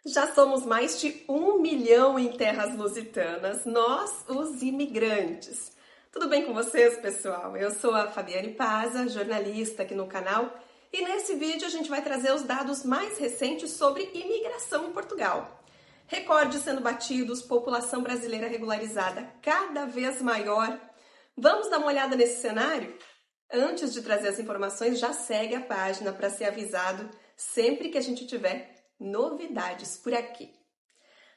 Já somos mais de 1 milhão em terras lusitanas, nós, os imigrantes. Tudo bem com vocês, pessoal? Eu sou a Fabiane Paza, jornalista aqui no canal, e nesse vídeo a gente vai trazer os dados mais recentes sobre imigração em Portugal. Recordes sendo batidos, população brasileira regularizada cada vez maior. Vamos dar uma olhada nesse cenário? Antes de trazer as informações, já segue a página para ser avisado sempre que a gente tiver novidades por aqui.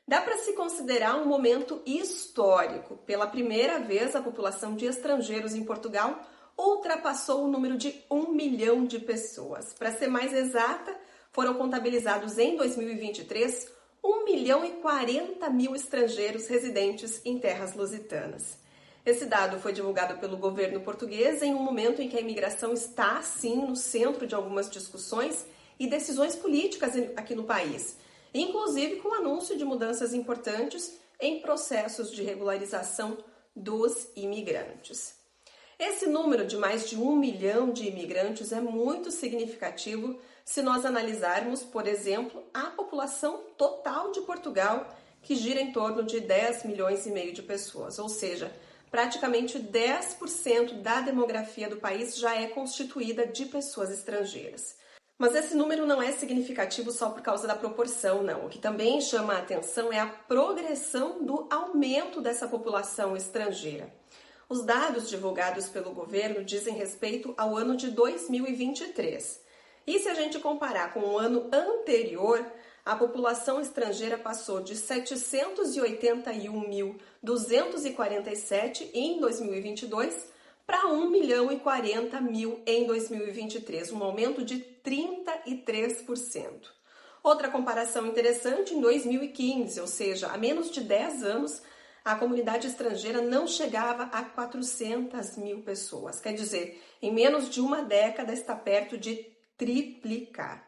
Dá para se considerar um momento histórico. Pela primeira vez, a população de estrangeiros em Portugal ultrapassou o número de 1 milhão de pessoas. Para ser mais exata, foram contabilizados em 2023 1 milhão e 40 mil estrangeiros residentes em terras lusitanas. Esse dado foi divulgado pelo governo português em um momento em que a imigração está, sim, no centro de algumas discussões e decisões políticas aqui no país, inclusive com o anúncio de mudanças importantes em processos de regularização dos imigrantes. Esse número de mais de 1 milhão de imigrantes é muito significativo se nós analisarmos, por exemplo, a população total de Portugal, que gira em torno de 10 milhões e meio de pessoas, ou seja, praticamente 10% da demografia do país já é constituída de pessoas estrangeiras. Mas esse número não é significativo só por causa da proporção, não. O que também chama a atenção é a progressão do aumento dessa população estrangeira. Os dados divulgados pelo governo dizem respeito ao ano de 2023. E se a gente comparar com o ano anterior, a população estrangeira passou de 781.247 em 2022 para 1 milhão e 40 mil em 2023, um aumento de 33%. Outra comparação interessante, em 2015, ou seja, há menos de 10 anos, a comunidade estrangeira não chegava a 400 mil pessoas. Quer dizer, em menos de uma década está perto de triplicar.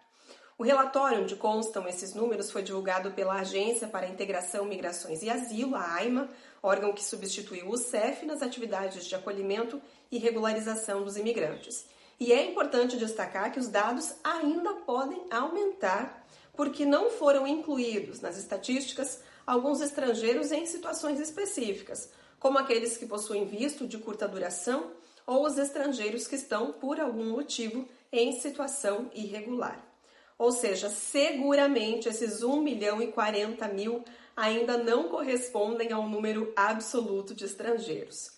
O relatório onde constam esses números foi divulgado pela Agência para a Integração, Migrações e Asilo, a AIMA, órgão que substituiu o CEF nas atividades de acolhimento e regularização dos imigrantes. E é importante destacar que os dados ainda podem aumentar, porque não foram incluídos nas estatísticas alguns estrangeiros em situações específicas, como aqueles que possuem visto de curta duração ou os estrangeiros que estão, por algum motivo, em situação irregular. Ou seja, seguramente esses 1 milhão e 40 mil ainda não correspondem ao número absoluto de estrangeiros.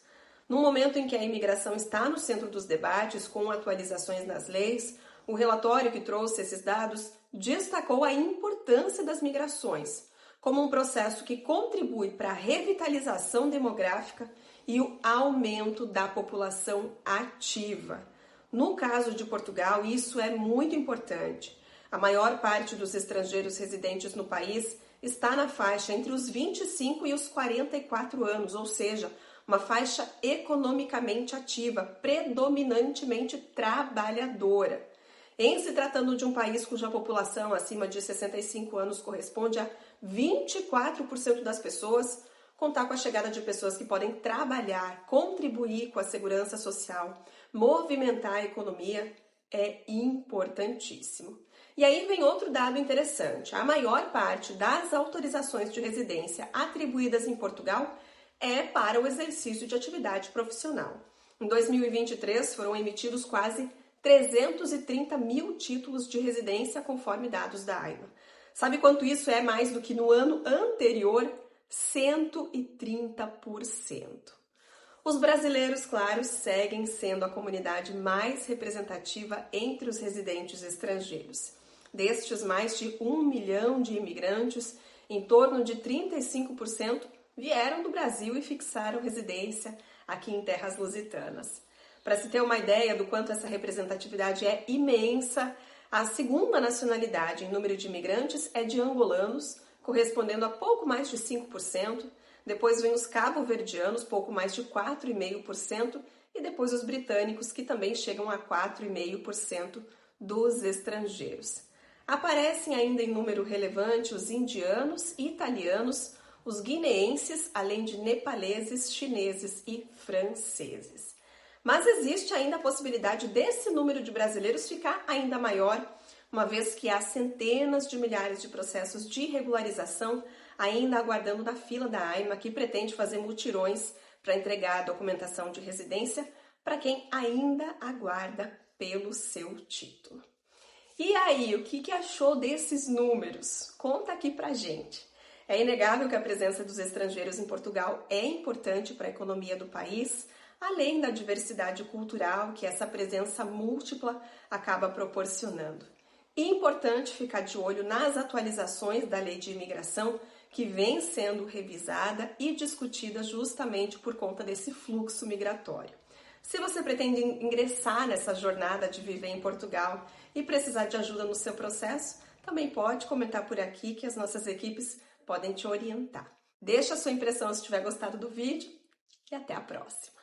No momento em que a imigração está no centro dos debates, com atualizações nas leis, o relatório que trouxe esses dados destacou a importância das migrações como um processo que contribui para a revitalização demográfica e o aumento da população ativa. No caso de Portugal, isso é muito importante. A maior parte dos estrangeiros residentes no país está na faixa entre os 25 e os 44 anos, ou seja, uma faixa economicamente ativa, predominantemente trabalhadora. Em se tratando de um país cuja população acima de 65 anos corresponde a 24% das pessoas, contar com a chegada de pessoas que podem trabalhar, contribuir com a segurança social, movimentar a economia é importantíssimo. E aí vem outro dado interessante. A maior parte das autorizações de residência atribuídas em Portugal é para o exercício de atividade profissional. Em 2023 foram emitidos quase 330 mil títulos de residência, conforme dados da AIMA. Sabe quanto isso é mais do que no ano anterior? 130%. Os brasileiros, claro, seguem sendo a comunidade mais representativa entre os residentes estrangeiros. Destes mais de 1 milhão de imigrantes, em torno de 35% vieram do Brasil e fixaram residência aqui em terras lusitanas. Para se ter uma ideia do quanto essa representatividade é imensa, a segunda nacionalidade em número de imigrantes é de angolanos, correspondendo a pouco mais de 5%, depois vem os cabo-verdianos, pouco mais de 4,5%, e depois os britânicos, que também chegam a 4,5% dos estrangeiros. Aparecem ainda em número relevante os indianos, italianos, os guineenses, além de nepaleses, chineses e franceses. Mas existe ainda a possibilidade desse número de brasileiros ficar ainda maior, uma vez que há centenas de milhares de processos de regularização ainda aguardando na fila da AIMA, que pretende fazer mutirões para entregar a documentação de residência para quem ainda aguarda pelo seu título. E aí, o que achou desses números? Conta aqui pra gente. É inegável que a presença dos estrangeiros em Portugal é importante para a economia do país, além da diversidade cultural que essa presença múltipla acaba proporcionando. E é importante ficar de olho nas atualizações da Lei de Imigração, que vem sendo revisada e discutida justamente por conta desse fluxo migratório. Se você pretende ingressar nessa jornada de viver em Portugal e precisar de ajuda no seu processo, também pode comentar por aqui que as nossas equipes podem te orientar. Deixa a sua impressão se tiver gostado do vídeo e até a próxima!